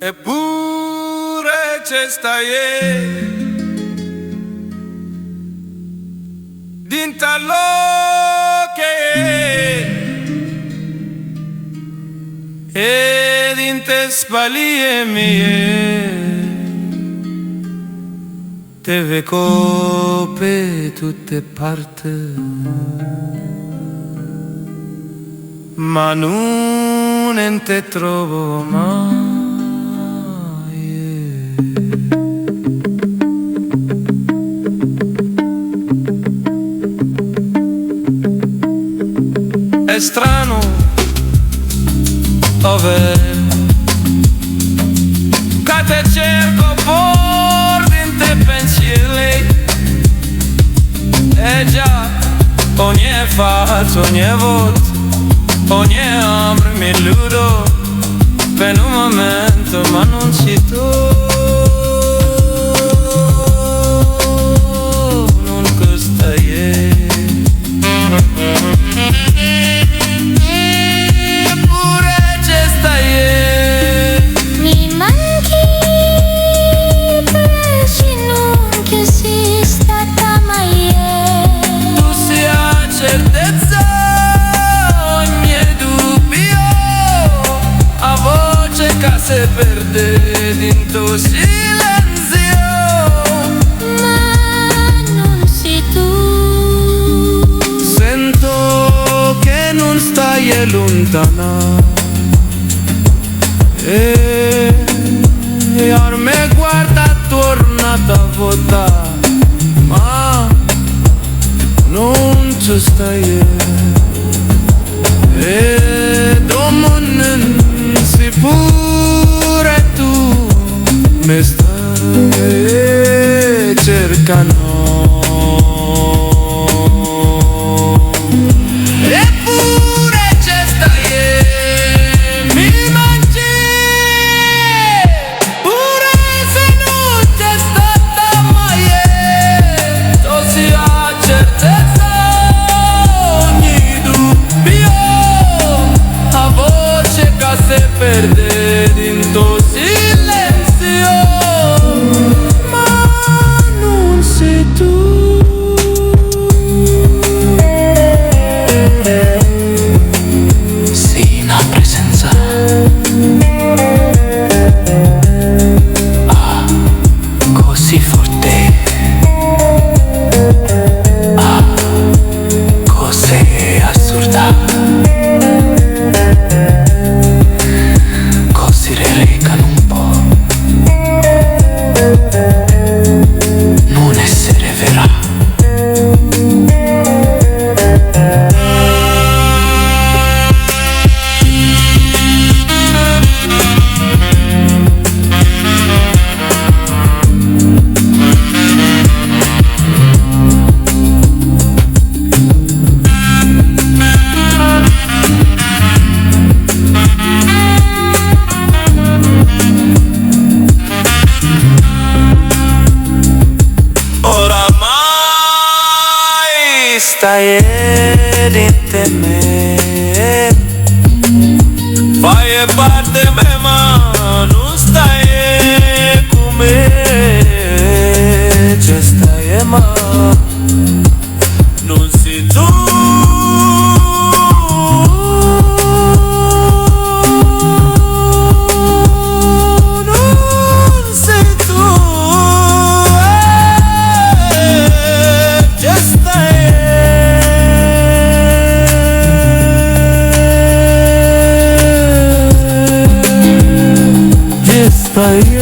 Eppure c'è stai dintallo che ed in te spalie mie te veco pe tutte parti ma non te trovo mai. È strano dove che te cerco por din te pensieri e già ogni faccia, ogni volta, ogni ombra mi illudo per un momento ma non sei tu. Non costa se perde dentro silenzio, ma non sei tu. Sento che non stai lontana e ora mi guarda tornata a votare, ma non ci stai e domani si pure tu mi stai cercando. Eppure c'è stai, mi mangi, pure se non c'è stata mai, tu sia certezza ogni dubbio, a voce che se perde dentro silenzio, ma non sei tu. Sì, una presenza così forte, così assurda, così relecano un po', non essere vera. Stai dentro me, fai parte me ma non stai con me, c'è stai ma non sei tu. Non sei tu, c'è stai. Stai